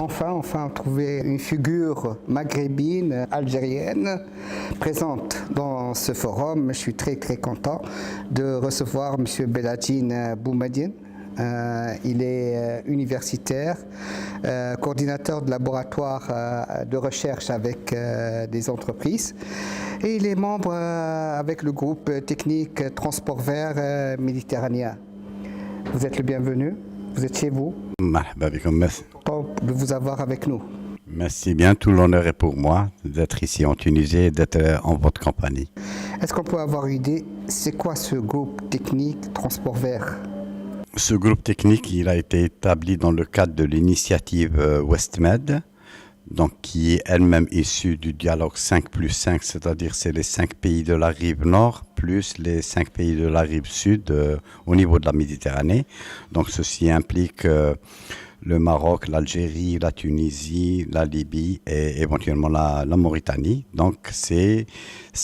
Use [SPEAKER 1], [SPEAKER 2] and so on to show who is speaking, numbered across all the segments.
[SPEAKER 1] enfin trouvé une figure maghrébine, algérienne, présente dans ce forum. Je suis très content de recevoir M. Beladjine Boumediene. Il est universitaire, coordinateur de laboratoire de recherche avec des entreprises et il est membre avec le groupe technique Transport Vert Méditerranéen. Vous êtes le bienvenu, vous êtes chez vous.
[SPEAKER 2] Merci.
[SPEAKER 1] Content de vous avoir avec nous.
[SPEAKER 2] Merci bien, tout l'honneur est pour moi d'être ici en Tunisie et d'être en votre compagnie.
[SPEAKER 1] Est-ce qu'on peut avoir une idée, c'est quoi ce groupe technique Transport Vert ?
[SPEAKER 2] Ce groupe technique, il a été établi dans le cadre de l'initiative WestMed, donc qui est elle-même issue du dialogue 5+5, c'est-à-dire c'est les 5 pays de la rive nord plus les 5 pays de la rive sud au niveau de la Méditerranée. Donc ceci implique le Maroc, l'Algérie, la Tunisie, la Libye et éventuellement la Mauritanie. Donc c'est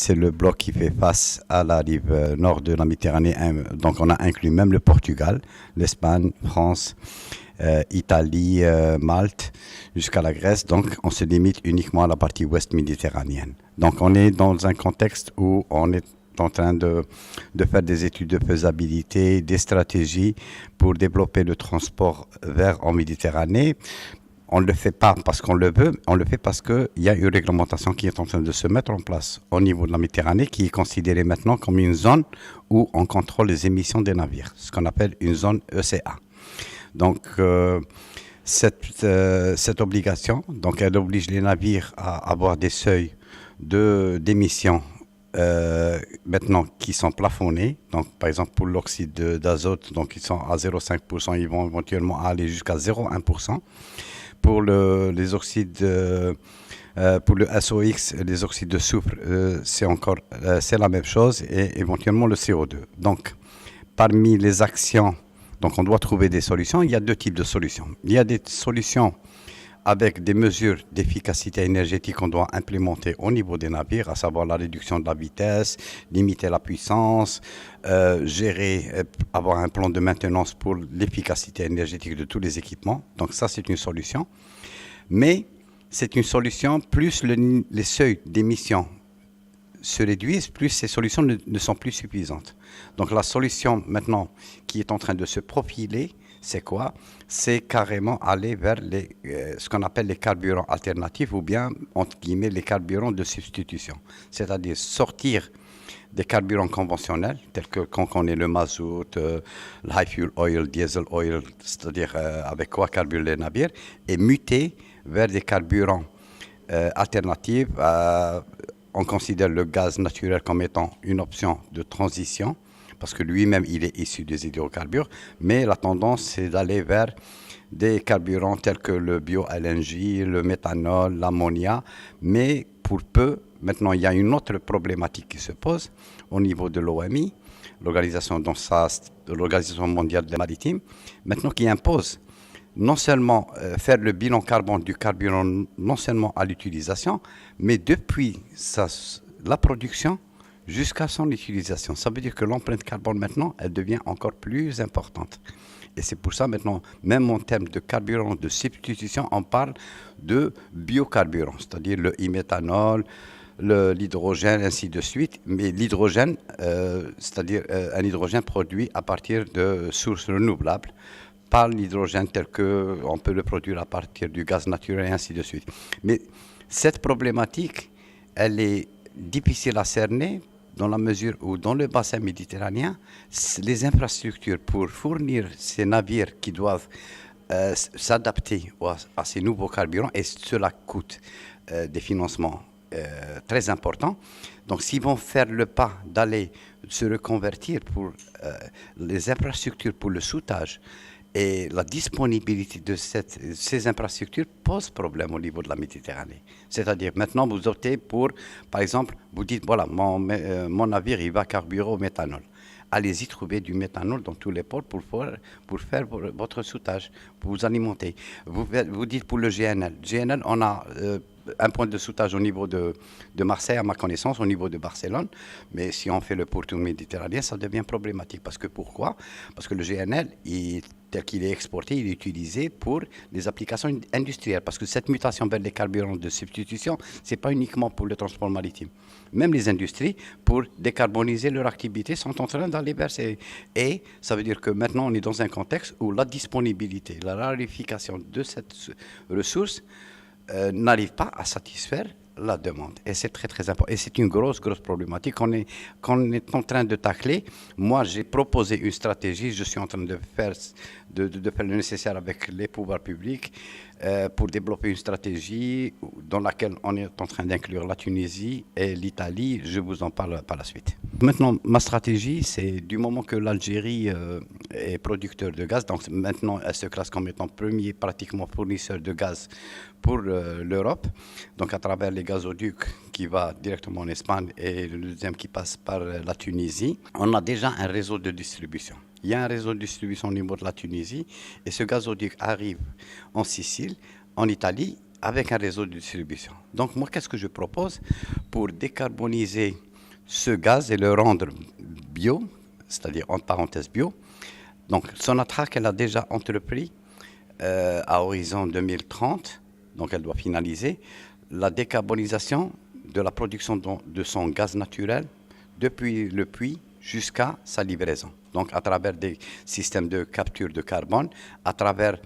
[SPEAKER 2] le bloc qui fait face à la rive nord de la Méditerranée. Donc on a inclus même le Portugal, l'Espagne, France, Italie, Malte, jusqu'à la Grèce. Donc on se limite uniquement à la partie ouest méditerranéenne. Donc on est dans un contexte où on est en train de faire des études de faisabilité, des stratégies pour développer le transport vert en Méditerranée. On ne le fait pas parce qu'on le veut, on le fait parce qu'il y a une réglementation qui est en train de se mettre en place au niveau de la Méditerranée, qui est considérée maintenant comme une zone où on contrôle les émissions des navires, ce qu'on appelle une zone ECA. Donc cette obligation, donc elle oblige les navires à avoir des seuils d'émissions maintenant qui sont plafonnés. Donc par exemple pour l'oxyde d'azote, donc ils sont à 0,5%, ils vont éventuellement aller jusqu'à 0,1%. Pour les oxydes pour le SOX, les oxydes de soufre, c'est la même chose, et éventuellement le CO2. Donc parmi les actions, donc on doit trouver des solutions. Il y a deux types de solutions. Il y a des solutions avec des mesures d'efficacité énergétique qu'on doit implémenter au niveau des navires, à savoir la réduction de la vitesse, limiter la puissance, avoir un plan de maintenance pour l'efficacité énergétique de tous les équipements. Donc ça, c'est une solution. Mais c'est une solution, plus les seuils d'émission se réduisent, plus ces solutions ne sont plus suffisantes. Donc la solution maintenant qui est en train de se profiler, c'est quoi? C'est carrément aller vers ce qu'on appelle les carburants alternatifs, ou bien, entre guillemets, les carburants de substitution. C'est-à-dire sortir des carburants conventionnels, tels que qu'on connaît le mazout, le high fuel oil, diesel oil, c'est-à-dire avec quoi carburent les navires, et muter vers des carburants alternatifs. On considère le gaz naturel comme étant une option de transition, parce que lui-même, il est issu des hydrocarbures, mais la tendance, c'est d'aller vers des carburants tels que le bio-LNG, le méthanol, l'ammonia, mais pour peu, maintenant, il y a une autre problématique qui se pose au niveau de l'OMI, l'Organisation mondiale des maritimes, maintenant qui impose non seulement faire le bilan carbone du carburant, non seulement à l'utilisation, mais depuis la production jusqu'à son utilisation. Ça veut dire que l'empreinte carbone maintenant, elle devient encore plus importante. Et c'est pour ça maintenant, même en termes de carburant de substitution, on parle de biocarburant, c'est-à-dire le e-méthanol, l'hydrogène, ainsi de suite. Mais l'hydrogène, c'est-à-dire un hydrogène produit à partir de sources renouvelables, pas l'hydrogène tel qu'on peut le produire à partir du gaz naturel, et ainsi de suite. Mais cette problématique, elle est difficile à cerner dans la mesure où dans le bassin méditerranéen, les infrastructures pour fournir ces navires qui doivent s'adapter à ces nouveaux carburants, et cela coûte des financements très importants. Donc s'ils vont faire le pas d'aller se reconvertir pour les infrastructures pour le soudage, et la disponibilité de ces infrastructures pose problème au niveau de la Méditerranée. C'est-à-dire, maintenant, vous optez pour, par exemple, vous dites, voilà, mon navire, il va carburer au méthanol. Allez-y trouver du méthanol dans tous les ports pour faire votre soudage, pour vous alimenter. Vous dites pour le GNL. GNL, on a un point de soudage au niveau de Marseille, à ma connaissance, au niveau de Barcelone. Mais si on fait le pourtour méditerranéen, ça devient problématique. Parce que pourquoi? Parce que le GNL, tel qu'il est exporté, il est utilisé pour les applications industrielles. Parce que cette mutation vers les carburants de substitution, ce n'est pas uniquement pour le transport maritime. Même les industries, pour décarboniser leur activité, sont en train d'aller vers ces... Et ça veut dire que maintenant, on est dans un contexte où la disponibilité, la raréfication de cette ressource n'arrive pas à satisfaire la demande. Et c'est très, très important. Et c'est une grosse problématique qu'on est en train de tacler. Moi, j'ai proposé une stratégie. Je suis en train de faire le nécessaire avec les pouvoirs publics pour développer une stratégie dans laquelle on est en train d'inclure la Tunisie et l'Italie. Je vous en parle par la suite. Maintenant, ma stratégie, c'est du moment que l'Algérie est producteur de gaz, donc maintenant elle se classe comme étant premier pratiquement fournisseur de gaz pour l'Europe, donc à travers les gazoducs qui va directement en Espagne et le deuxième qui passe par la Tunisie, on a déjà un réseau de distribution. Il y a un réseau de distribution au niveau de la Tunisie et ce gazoduc arrive en Sicile, en Italie, avec un réseau de distribution. Donc moi, qu'est-ce que je propose pour décarboniser ce gaz et le rendre bio, c'est-à-dire entre parenthèses bio? Donc Sonatrach, elle a déjà entrepris à horizon 2030, donc elle doit finaliser, la décarbonisation de la production de son gaz naturel depuis le puits jusqu'à sa livraison. Donc à travers des systèmes de capture de carbone, à travers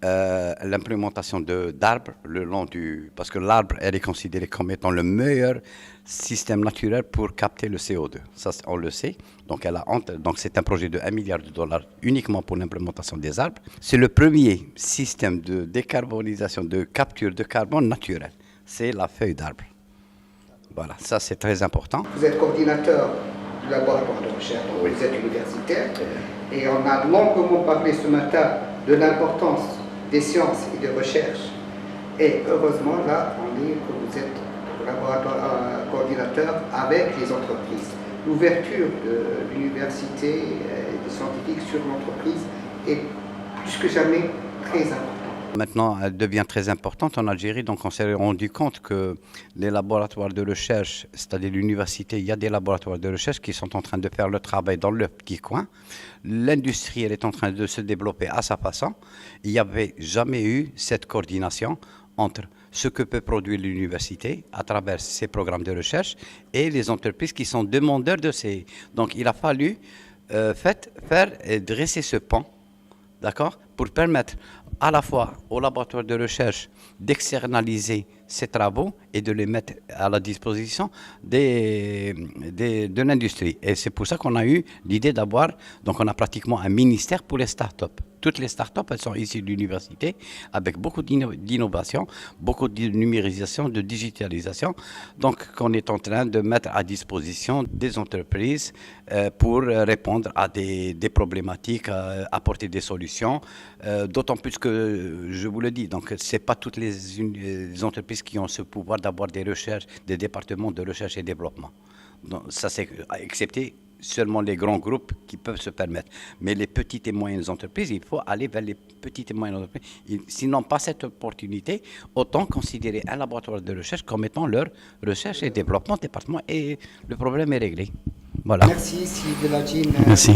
[SPEAKER 2] l'implémentation d'arbres le long du... Parce que l'arbre, elle est considérée comme étant le meilleur système naturel pour capter le CO2. Ça, on le sait. Donc c'est un projet de $1 milliard uniquement pour l'implémentation des arbres. C'est le premier système de décarbonisation, de capture de carbone naturel. C'est la feuille d'arbre. Voilà, ça c'est très important.
[SPEAKER 1] Vous êtes coordinateur du laboratoire de recherche, donc vous êtes universitaire, et on a longuement parlé ce matin de l'importance des sciences et de recherche. Et heureusement, là, on dit que vous êtes laboratoire coordinateur avec les entreprises. L'ouverture de l'université et des scientifiques sur l'entreprise est plus que jamais très importante.
[SPEAKER 2] Maintenant, elle devient très importante en Algérie, donc on s'est rendu compte que les laboratoires de recherche, c'est-à-dire l'université, il y a des laboratoires de recherche qui sont en train de faire le travail dans leur petit coin. L'industrie, elle est en train de se développer à sa façon. Il n'y avait jamais eu cette coordination entre ce que peut produire l'université à travers ses programmes de recherche et les entreprises qui sont demandeurs de ces... Donc il a fallu faire et dresser ce pont, d'accord, pour permettre à la fois aux laboratoires de recherche d'externaliser ces travaux et de les mettre à la disposition de l'industrie. Et c'est pour ça qu'on a eu l'idée d'avoir, donc on a pratiquement un ministère pour les startups. Toutes les startups, elles sont issues de l'université avec beaucoup d'innovation, beaucoup de numérisation, de digitalisation. Donc qu'on est en train de mettre à disposition des entreprises pour répondre à des problématiques, apporter des solutions. D'autant plus que, je vous le dis, donc c'est pas toutes les entreprises qui ont ce pouvoir d'avoir des recherches, des départements de recherche et développement. Donc, ça c'est excepté seulement les grands groupes qui peuvent se permettre. Mais les petites et moyennes entreprises, il faut aller vers les petites et moyennes entreprises. S'ils n'ont pas cette opportunité, autant considérer un laboratoire de recherche comme étant leur recherche et développement département et le problème est réglé. Voilà.
[SPEAKER 1] Merci, Sidi Beladjine. Merci.